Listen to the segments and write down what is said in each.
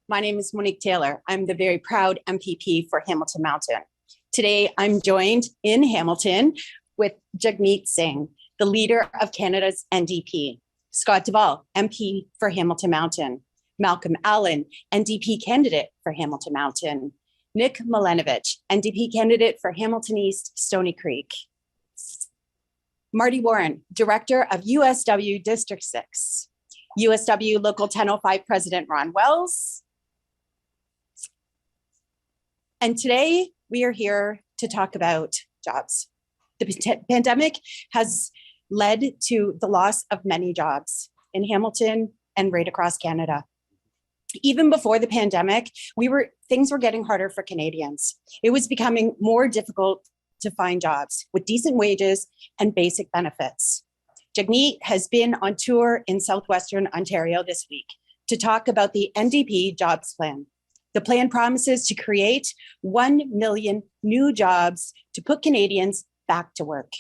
My name is Monique Taylor. I'm the very proud MPP for Hamilton Mountain. Today, I'm joined in Hamilton with Jagmeet Singh, the leader of Canada's NDP, Scott Duvall, MP for Hamilton Mountain, Malcolm Allen, NDP candidate for Hamilton Mountain, Nick Milanovic, NDP candidate for Hamilton East, Stony Creek, Marty Warren, director of USW District 6, USW Local 1005 President Ron Wells. And today we are here to talk about jobs. The pandemic has led to the loss of many jobs in Hamilton and right across Canada. Even before the pandemic, things were getting harder for Canadians. It was becoming more difficult to find jobs with decent wages and basic benefits. Jagmeet has been on tour in Southwestern Ontario this week to talk about the NDP jobs plan. The plan promises to create 1 million new jobs to put Canadians back to work.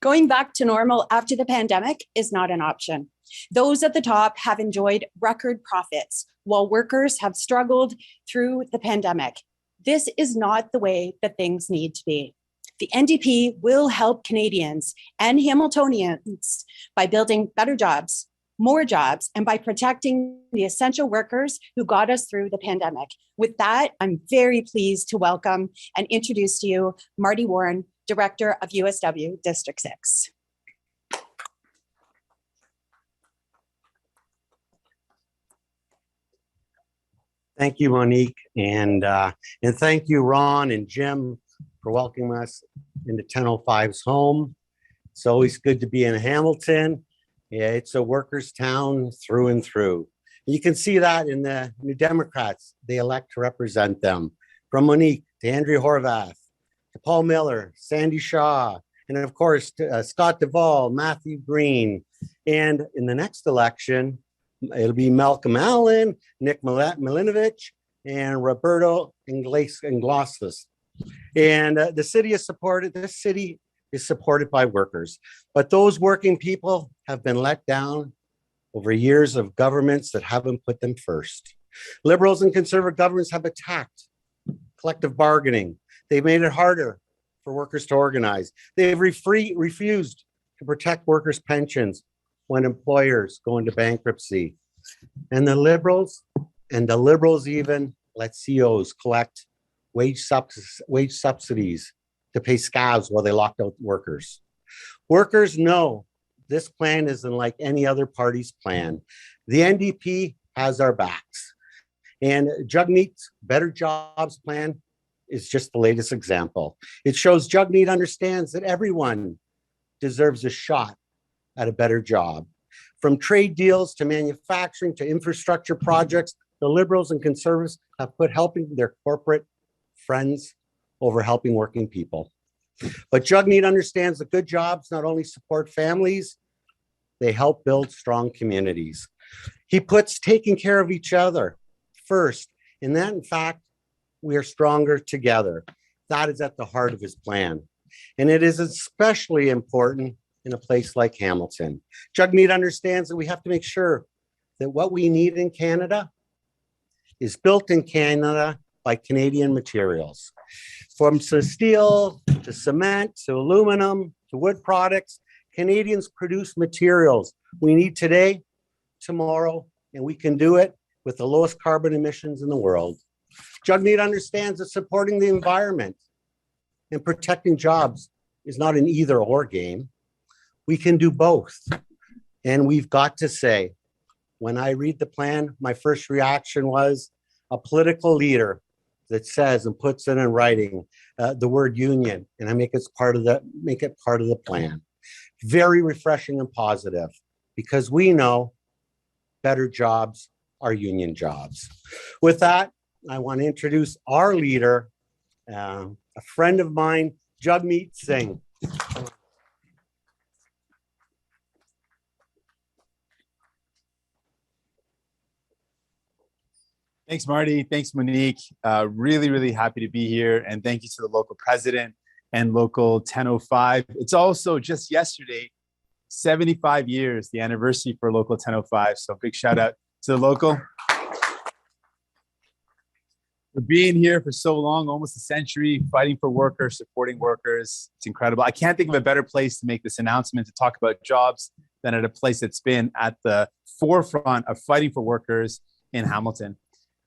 Going back to normal after the pandemic is not an option. Those at the top have enjoyed record profits while workers have struggled through the pandemic. This is not the way that things need to be. The NDP will help Canadians and Hamiltonians by building better jobs, more jobs, and by protecting the essential workers who got us through the pandemic. With that, I'm very pleased to welcome and introduce to you Marty Warren, Director of USW District 6. Thank you, Monique, and thank you, Ron and Jim, for welcoming us into 1005's home. It's always good to be in Hamilton. Yeah, it's a workers' town through and through. You can see that in the New Democrats they elect to represent them, from Monique to Andrea Horvath, to Paul Miller, Sandy Shaw, and of course, Scott Duvall, Matthew Green. And in the next election, it'll be Malcolm Allen, Nick Milanovic, and Roberto Inglases. And this city is supported by workers. But those working people have been let down over years of governments that haven't put them first. Liberals and conservative governments have attacked collective bargaining. They've made it harder for workers to organize. They've refused to protect workers' pensions when employers go into bankruptcy. And the liberals even let CEOs collect wage subsidies to pay scabs while they locked out workers. Workers know this plan isn't like any other party's plan. The NDP has our backs. And Jagmeet's Better Jobs plan is just the latest example. It shows Jagmeet understands that everyone deserves a shot at a better job. From trade deals to manufacturing to infrastructure projects, the Liberals and Conservatives have put helping their corporate friends over helping working people. But Jagmeet understands that good jobs not only support families, they help build strong communities. He puts taking care of each other first, and that, in fact, we are stronger together. That is at the heart of his plan. And it is especially important in a place like Hamilton. Jagmeet understands that we have to make sure that what we need in Canada is built in Canada by Canadian materials. From steel to cement to aluminum to wood products, Canadians produce materials we need today, tomorrow, and we can do it with the lowest carbon emissions in the world. Jagmeet understands that supporting the environment and protecting jobs is not an either-or game. We can do both. And we've got to say, when I read the plan, my first reaction was a political leader that says and puts it in writing the word union, and I make it part of the plan. Very refreshing and positive, because we know better jobs are union jobs. With that, I want to introduce our leader, a friend of mine, Jagmeet Singh. Thanks, Marty. Thanks, Monique. Really happy to be here. And thank you to the local president and local 1005. It's also just yesterday 75 years, the anniversary for Local 1005. So big shout out to the local for being here for so long, almost a century, fighting for workers, supporting workers. It's incredible. I can't think of a better place to make this announcement to talk about jobs than at a place that's been at the forefront of fighting for workers in Hamilton.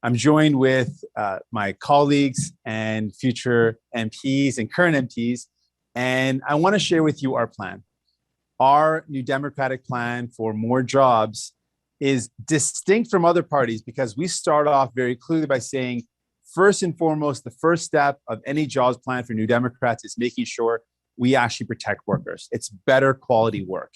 I'm joined with my colleagues and future MPs and current MPs, and I want to share with you our plan. Our New Democratic plan for more jobs is distinct from other parties because we start off very clearly by saying, first and foremost, the first step of any jobs plan for New Democrats is making sure we actually protect workers. It's better quality work.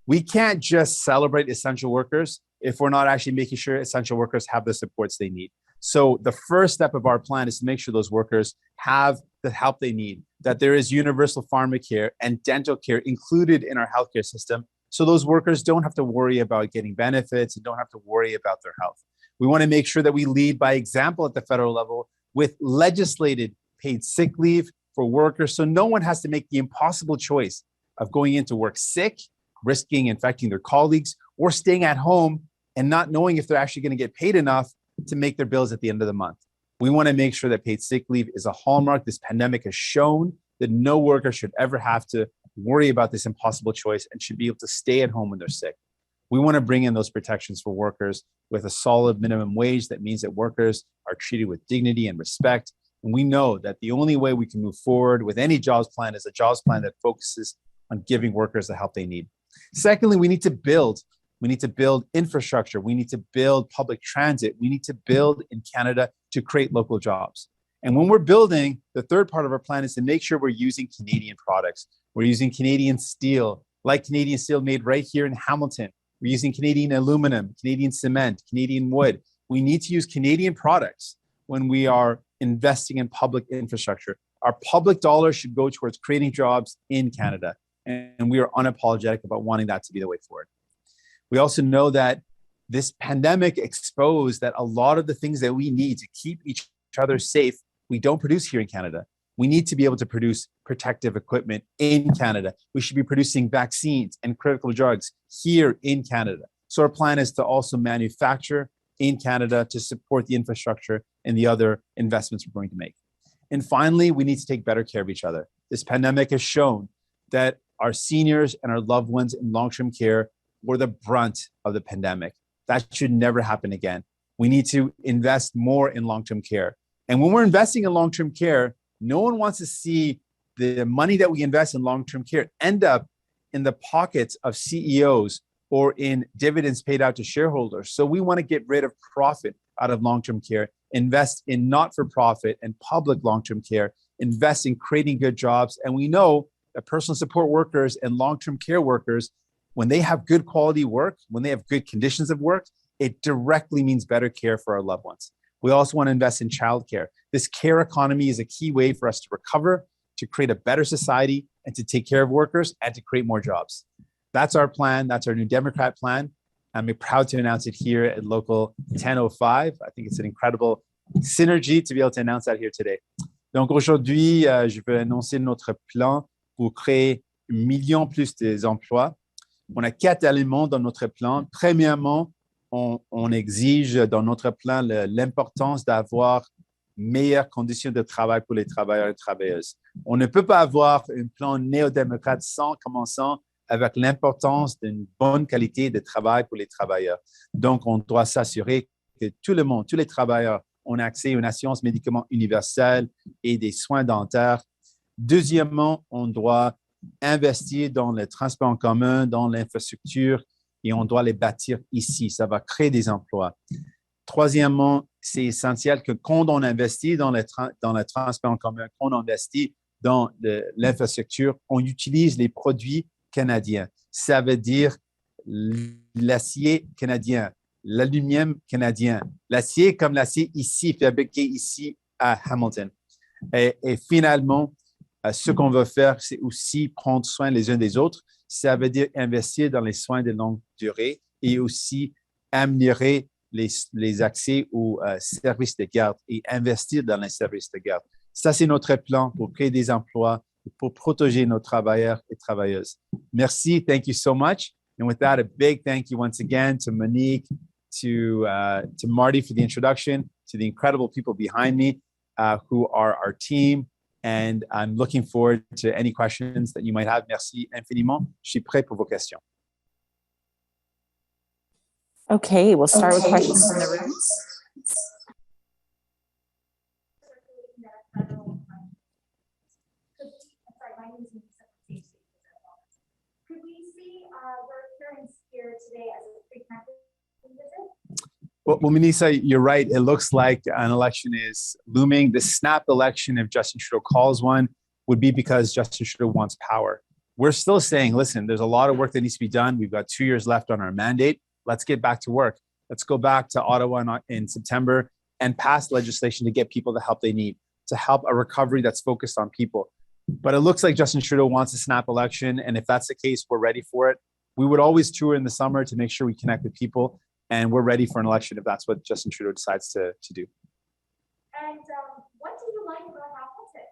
We can't just celebrate essential workers if we're not actually making sure essential workers have the supports they need. So the first step of our plan is to make sure those workers have the help they need, that there is universal pharmacare and dental care included in our healthcare system, so those workers don't have to worry about getting benefits and don't have to worry about their health. We want to make sure that we lead by example at the federal level with legislated paid sick leave for workers, so no one has to make the impossible choice of going into work sick, risking infecting their colleagues, or staying at home and not knowing if they're actually going to get paid enough to make their bills at the end of the month. We want to make sure that paid sick leave is a hallmark. This pandemic has shown that no worker should ever have to worry about this impossible choice and should be able to stay at home when they're sick. We want to bring in those protections for workers with a solid minimum wage that means that workers are treated with dignity and respect. And we know that the only way we can move forward with any jobs plan is a jobs plan that focuses on giving workers the help they need. Secondly, we need to build infrastructure. We need to build public transit. We need to build in Canada to create local jobs. And when we're building, the third part of our plan is to make sure we're using Canadian products. We're using Canadian steel, like Canadian steel made right here in Hamilton. We're using Canadian aluminum, Canadian cement, Canadian wood. We need to use Canadian products when we are investing in public infrastructure. Our public dollars should go towards creating jobs in Canada. And we are unapologetic about wanting that to be the way forward. We also know that this pandemic exposed that a lot of the things that we need to keep each other safe, we don't produce here in Canada. We need to be able to produce protective equipment in Canada. We should be producing vaccines and critical drugs here in Canada. So our plan is to also manufacture in Canada to support the infrastructure and the other investments we're going to make. And finally, we need to take better care of each other. This pandemic has shown that our seniors and our loved ones in long-term care were the brunt of the pandemic. That should never happen again. We need to invest more in long-term care. And when we're investing in long-term care, no one wants to see the money that we invest in long-term care end up in the pockets of CEOs or in dividends paid out to shareholders. So we want to get rid of profit out of long-term care, invest in not-for-profit and public long-term care, invest in creating good jobs. And we know that personal support workers and long-term care workers, when they have good quality work, when they have good conditions of work, it directly means better care for our loved ones. We also want to invest in childcare. This care economy is a key way for us to recover, to create a better society, and to take care of workers and to create more jobs. That's our plan. That's our New Democrat plan. I'm proud to announce it here at Local 1005. I think it's an incredible synergy to be able to announce that here today. Donc aujourd'hui, je veux annoncer notre plan pour créer 1 million plus d'emplois. On a 4 éléments dans notre plan. Premièrement, on exige dans notre plan l'importance d'avoir meilleures conditions de travail pour les travailleurs et travailleuses. On ne peut pas avoir un plan néo-démocrate sans commençant avec l'importance d'une bonne qualité de travail pour les travailleurs. Donc, on doit s'assurer que tout le monde, tous les travailleurs ont accès à une assurance médicaments universelle et des soins dentaires. Deuxièmement, on doit investir dans le transport en commun, dans l'infrastructure, et on doit les bâtir ici. Ça va créer des emplois. Troisièmement, c'est essentiel que quand on investit dans le transport en commun, quand on investit dans l'infrastructure, on utilise les produits canadiens. Ça veut dire l'acier canadien, l'aluminium canadien, l'acier comme l'acier ici, fabriqué ici à Hamilton. Et finalement, ce qu'on veut faire, c'est aussi prendre soin les uns des autres. Ça veut dire investir dans les soins de longue durée et aussi améliorer les accès aux services de garde et investir dans les services de garde. Ça, c'est notre plan pour créer des emplois pour protéger nos travailleurs et travailleuses. Merci. Thank you so much. And with that, a big thank you once again to Monique, to Marty for the introduction, to the incredible people behind me who are our team. And I'm looking forward to any questions that you might have. Merci infiniment. Je suis prêt pour vos questions. Okay, we'll start with questions from the room. Could we see your appearance here today as a pre-campaign visit? Well, Minisa, you're right. It looks like an election is looming. The snap election, if Justin Trudeau calls one, would be because Justin Trudeau wants power. We're still saying, listen, there's a lot of work that needs to be done. We've got 2 years left on our mandate. Let's get back to work. Let's go back to Ottawa in September and pass legislation to get people the help they need, to help a recovery that's focused on people. But it looks like Justin Trudeau wants a snap election. And if that's the case, we're ready for it. We would always tour in the summer to make sure we connect with people. And we're ready for an election if that's what Justin Trudeau decides to do. And what do you like about Hamilton?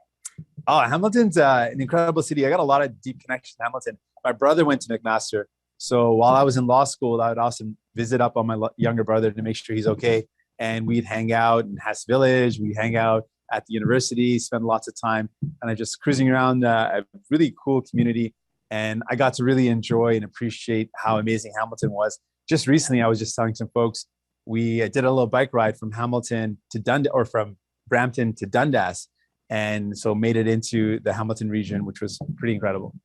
Oh, Hamilton's an incredible city. I got a lot of deep connections to Hamilton. My brother went to McMaster. So while I was in law school, I would often visit up on my younger brother to make sure he's okay. And we'd hang out in Hess Village. We'd hang out at the university, spend lots of time, and I just cruising around a really cool community. And I got to really enjoy and appreciate how amazing Hamilton was. Just recently, I was just telling some folks, we did a little bike ride from Hamilton to Dundas, or from Brampton to Dundas. And so made it into the Hamilton region, which was pretty incredible.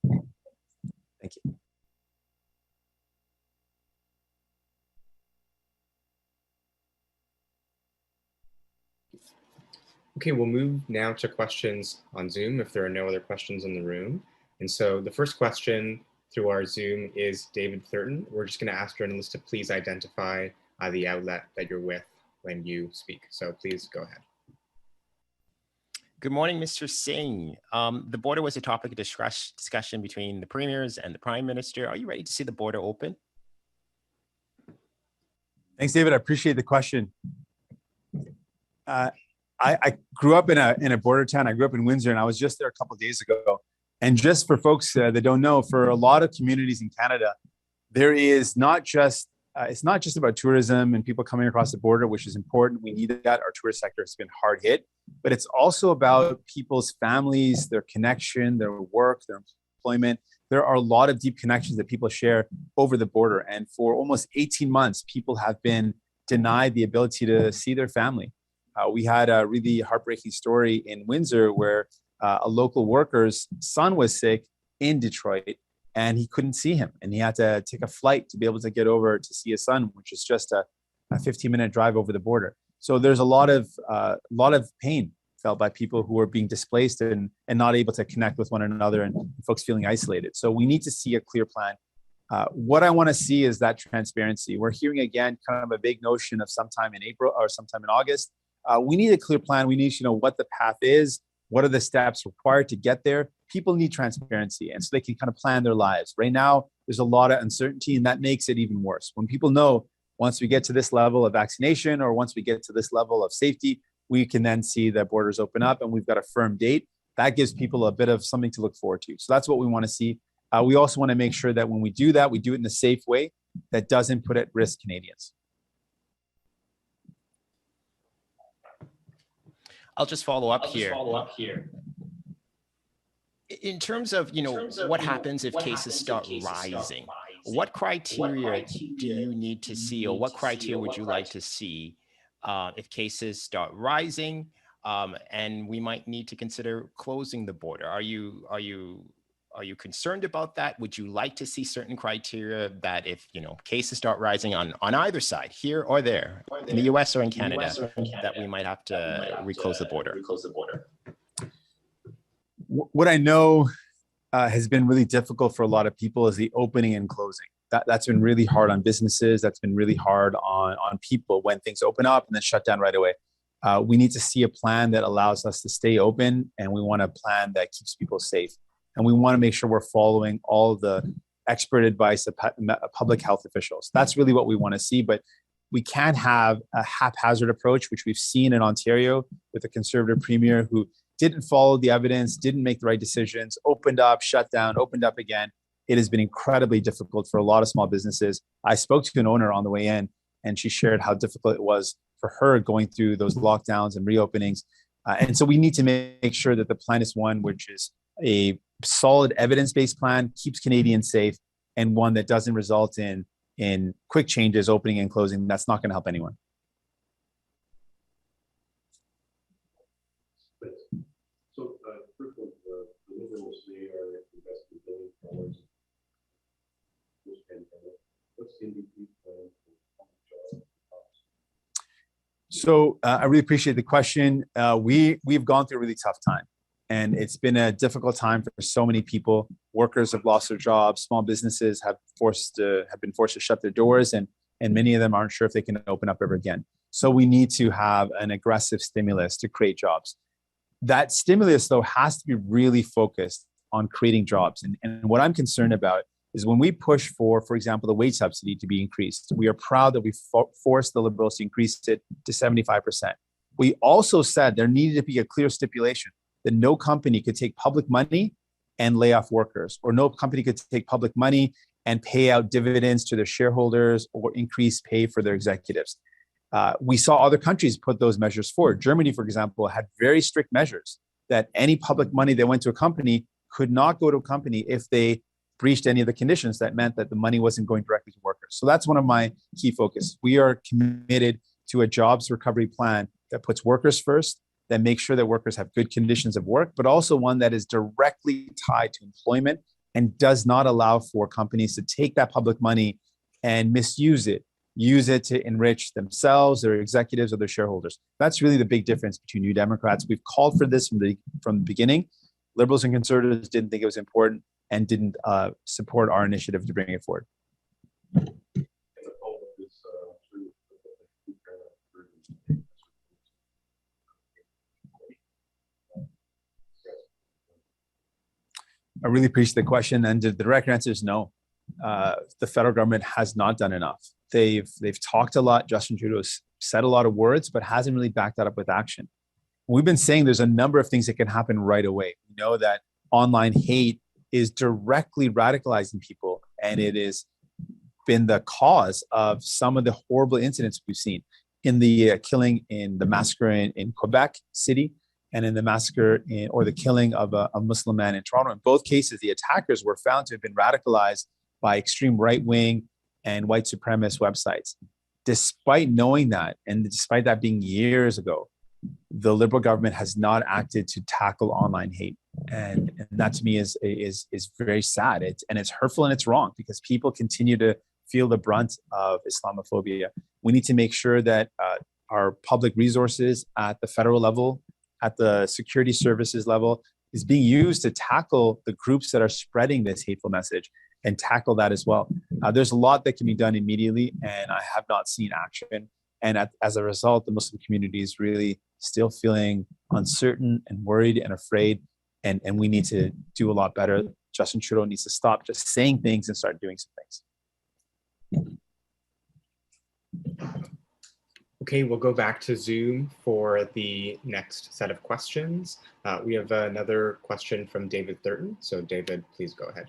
Thank you. Okay, we'll move now to questions on Zoom if there are no other questions in the room. And so the first question through our Zoom is David Thurton. We're just going to ask journalists to please identify the outlet that you're with when you speak. So please go ahead. Good morning, Mr. Singh. The border was a topic of discussion between the premiers and the prime minister. Are you ready to see the border open? Thanks, David. I appreciate the question. I grew up in a border town. I grew up in Windsor, and I was just there a couple of days ago. And just for folks that don't know, for a lot of communities in Canada, there is not just it's not just about tourism and people coming across the border, which is important. We need that. Our tourist sector has been hard hit, but it's also about people's families, their connection, their work, their employment. There are a lot of deep connections that people share over the border. And for almost 18 months, people have been denied the ability to see their family. We had a really heartbreaking story in Windsor where a local worker's son was sick in Detroit and he couldn't see him. And he had to take a flight to be able to get over to see his son, which is just a 15-minute drive over the border. So there's a lot of pain felt by people who are being displaced and not able to connect with one another, and folks feeling isolated. So we need to see a clear plan. What I want to see is that transparency. We're hearing again kind of a big notion of sometime in April or sometime in August. We need a clear plan. We need to know what the path is. What are the steps required to get there? People need transparency, and so they can kind of plan their lives. Right now, there's a lot of uncertainty, and that makes it even worse. When people know once we get to this level of vaccination or once we get to this level of safety, we can then see the borders open up and we've got a firm date. That gives people a bit of something to look forward to. So that's what we want to see. We also want to make sure that when we do that, we do it in a safe way that doesn't put at risk Canadians. I'll just follow up here. In terms of, what happens if cases start rising? What criteria do you need to see, or what criteria would you like to see if cases start rising and we might need to consider closing the border? Are you concerned about that? Would you like to see certain criteria that if, cases start rising on either side, here or there, in the US or in Canada, that we might have to reclose the border? What I know has been really difficult for a lot of people is the opening and closing. That's been really hard on businesses. That's been really hard on people when things open up and then shut down right away. We need to see a plan that allows us to stay open, and we want a plan that keeps people safe. And we want to make sure we're following all the expert advice of public health officials. That's really what we want to see. But we can't have a haphazard approach, which we've seen in Ontario with a Conservative premier who didn't follow the evidence, didn't make the right decisions, opened up, shut down, opened up again. It has been incredibly difficult for a lot of small businesses. I spoke to an owner on the way in, and she shared how difficult it was for her going through those lockdowns and reopenings. And so we need to make sure that the plan is one which is a solid evidence-based plan, keeps Canadians safe, and one that doesn't result in quick changes, opening and closing. That's not going to help anyone. So, first of all, the Liberals, they are investing billions of dollars in this pandemic. What's the NDP plan for jobs? So I really appreciate the question. We've gone through a really tough time, and it's been a difficult time for so many people. Workers have lost their jobs. Small businesses have been forced to shut their doors, and many of them aren't sure if they can open up ever again. So we need to have an aggressive stimulus to create jobs. That stimulus, though, has to be really focused on creating jobs. And what I'm concerned about is when we push for example, the wage subsidy to be increased. We are proud that we forced the Liberals to increase it to 75%. We also said there needed to be a clear stipulation that no company could take public money and lay off workers, or no company could take public money and pay out dividends to their shareholders or increase pay for their executives. We saw other countries put those measures forward. Germany, for example, had very strict measures that any public money that went to a company could not go to a company if they breached any of the conditions that meant that the money wasn't going directly to workers. So that's one of my key focus. We are committed to a jobs recovery plan that puts workers first, that makes sure that workers have good conditions of work, but also one that is directly tied to employment and does not allow for companies to take that public money and misuse it, use it to enrich themselves, their executives, or their shareholders. That's really the big difference between New Democrats. We've called for this from the beginning. Liberals and Conservatives didn't think it was important and didn't support our initiative to bring it forward. I really appreciate the question, and the direct answer is no. The federal government has not done enough. They've talked a lot. Justin Trudeau's said a lot of words, but hasn't really backed that up with action. We've been saying there's a number of things that can happen right away. We know that online hate is directly radicalizing people, and it has been the cause of some of the horrible incidents we've seen in the killing in the massacre in Quebec City, and in the massacre or the killing of a Muslim man in Toronto. In both cases, the attackers were found to have been radicalized by extreme right-wing and white supremacist websites. Despite knowing that, and despite that being years ago, the Liberal government has not acted to tackle online hate. And that to me is very sad. It's hurtful and it's wrong, because people continue to feel the brunt of Islamophobia. We need to make sure that our public resources at the federal level, at the security services level, is being used to tackle the groups that are spreading this hateful message and tackle that as well. There's a lot that can be done immediately, and I have not seen action. And as a result, the Muslim community is really still feeling uncertain and worried and afraid. And we need to do a lot better. Justin Trudeau needs to stop just saying things and start doing some things. Okay, we'll go back to Zoom for the next set of questions. We have another question from David Thurton. So David, please go ahead.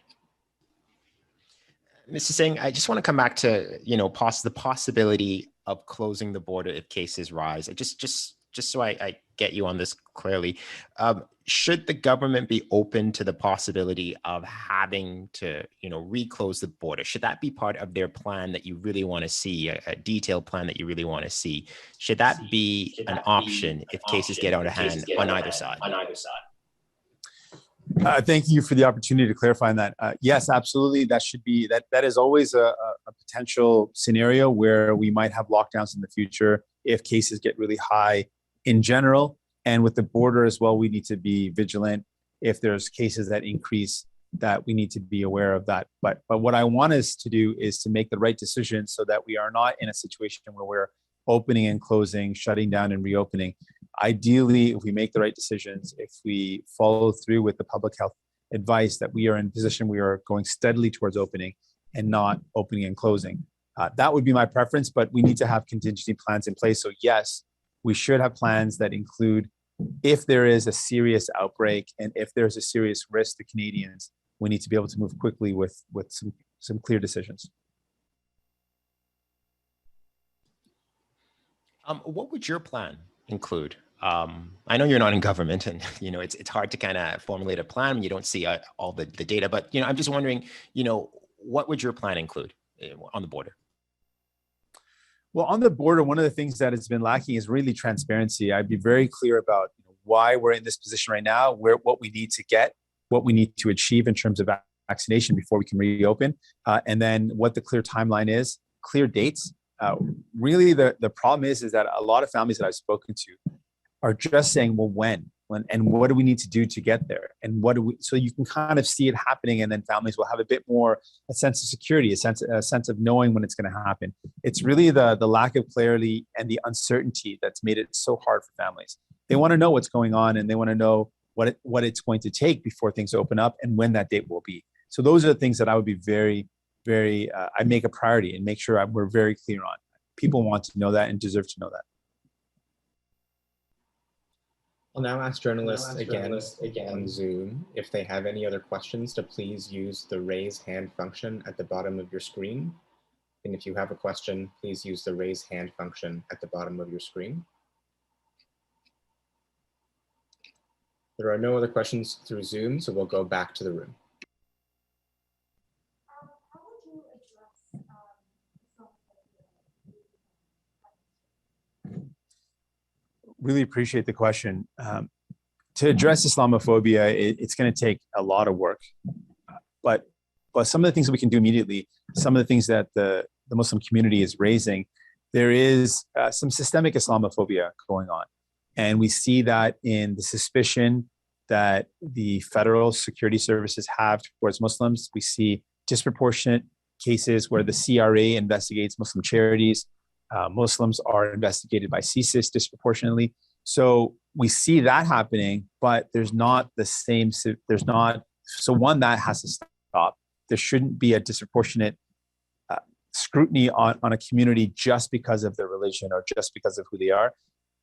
Mr. Singh, I just want to come back to, the possibility of closing the border if cases rise. Just so I get you on this clearly, should the government be open to the possibility of having to, reclose the border? Should that be part of their plan that you really want to see, a detailed plan that you really want to see? Should that be an option if cases get out of hand on either side? Thank you for the opportunity to clarify on that. Yes, absolutely. That should be, that is always a potential scenario where we might have lockdowns in the future if cases get really high in general. And with the border as well, we need to be vigilant. If there's cases that increase, that we need to be aware of that. But what I want us to do is to make the right decision so that we are not in a situation where we're opening and closing, shutting down and reopening. Ideally, if we make the right decisions, if we follow through with the public health advice, that we are in a position we are going steadily towards opening and not opening and closing. That would be my preference, but we need to have contingency plans in place. So yes, we should have plans that include if there is a serious outbreak and if there's a serious risk to Canadians, we need to be able to move quickly with some clear decisions. What would your plan include? I know you're not in government, and it's hard to kind of formulate a plan when you don't see all the data. But I'm just wondering, what would your plan include on the border? Well, on the border, one of the things that has been lacking is really transparency. I'd be very clear about why we're in this position right now, what we need to get, what we need to achieve in terms of vaccination before we can reopen, and then what the clear timeline is, clear dates. Really, the problem is that a lot of families that I've spoken to are just saying, well, when, and what do we need to do to get there? And so you can kind of see it happening, and then families will have a bit more a sense of security, a sense of knowing when it's going to happen. It's really the lack of clarity and the uncertainty that's made it so hard for families. They want to know what's going on, and they want to know what it's going to take before things open up and when that date will be. So those are the things that I would be very, very, I make a priority and make sure we're very clear on. People want to know that and deserve to know that. I'll now ask journalists again on Zoom if they have any other questions to please use the raise hand function at the bottom of your screen. And if you have a question, please use the raise hand function at the bottom of your screen. There are no other questions through Zoom, so we'll go back to the room. How would you address Really appreciate the question. To address Islamophobia, it's going to take a lot of work. But some of the things that we can do immediately, some of the things that the Muslim community is raising, there is some systemic Islamophobia going on. And we see that in the suspicion that the federal security services have towards Muslims. We see disproportionate cases where the CRA investigates Muslim charities. Muslims are investigated by CSIS disproportionately. So we see that happening, but there's not the same, so one, that has to stop. There shouldn't be a disproportionate scrutiny on a community just because of their religion or just because of who they are.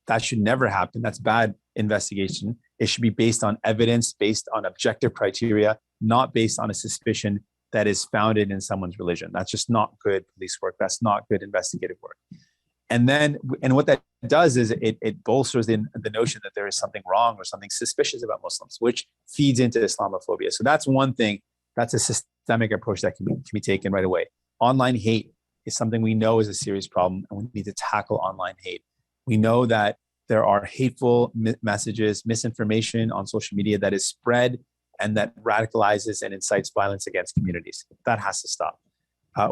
That should never happen. That's bad investigation. It should be based on evidence, based on objective criteria, not based on a suspicion that is founded in someone's religion. That's just not good police work. That's not good investigative work. And what that does is it bolsters the notion that there is something wrong or something suspicious about Muslims, which feeds into Islamophobia. So that's one thing. That's a systemic approach that can be taken right away. Online hate is something we know is a serious problem, and we need to tackle online hate. We know that there are hateful messages, misinformation on social media that is spread and that radicalizes and incites violence against communities. That has to stop.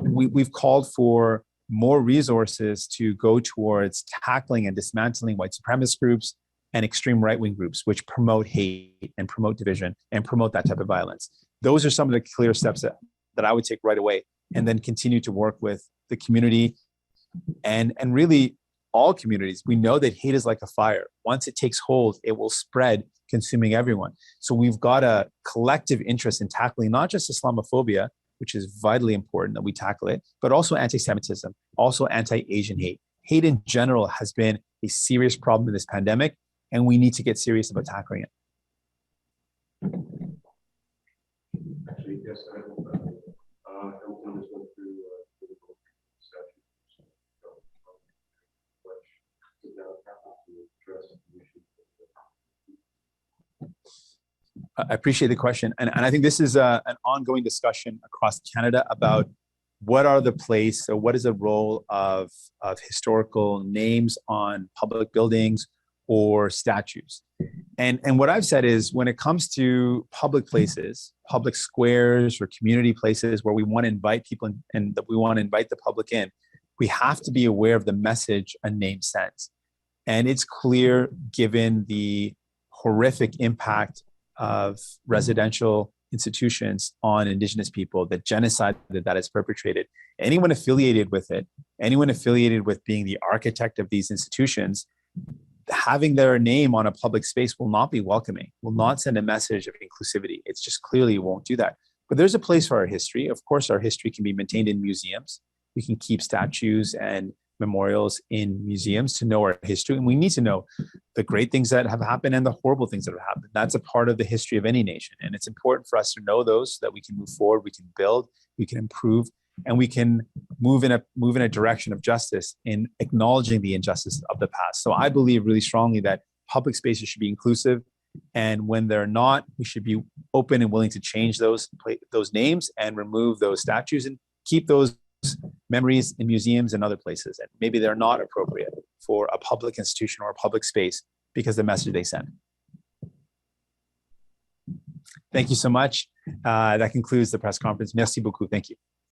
We've called for more resources to go towards tackling and dismantling white supremacist groups and extreme right-wing groups, which promote hate and promote division and promote that type of violence. Those are some of the clear steps that I would take right away, and then continue to work with the community and really all communities. We know that hate is like a fire. Once it takes hold, it will spread, consuming everyone. So we've got a collective interest in tackling not just Islamophobia, which is vitally important that we tackle it, but also anti-Semitism, also anti-Asian hate. Hate in general has been a serious problem in this pandemic, and we need to get serious about tackling it. Actually, yes, I have Hamilton just went through political statutes, which now happens to address the issue. I appreciate the question. And I think this is an ongoing discussion across Canada about what are the place, or what is the role of historical names on public buildings or statues. And what I've said is, when it comes to public places, public squares or community places where we want to invite people and that we want to invite the public in, we have to be aware of the message a name sends. And it's clear, given the horrific impact of residential institutions on Indigenous people, the genocide that is perpetrated. Anyone affiliated with it, anyone affiliated with being the architect of these institutions, having their name on a public space will not be welcoming, will not send a message of inclusivity. It's just clearly won't do that. But there's a place for our history. Of course, our history can be maintained in museums. We can keep statues and memorials in museums to know our history. And we need to know the great things that have happened and the horrible things that have happened. That's a part of the history of any nation. And it's important for us to know those so that we can move forward, we can build, we can improve, and we can move in a direction of justice in acknowledging the injustice of the past. So I believe really strongly that public spaces should be inclusive. And when they're not, we should be open and willing to change those names and remove those statues and keep those memories in museums and other places. And maybe they're not appropriate for a public institution or a public space because the message they send. Thank you so much. That concludes the press conference. Merci beaucoup. Thank you.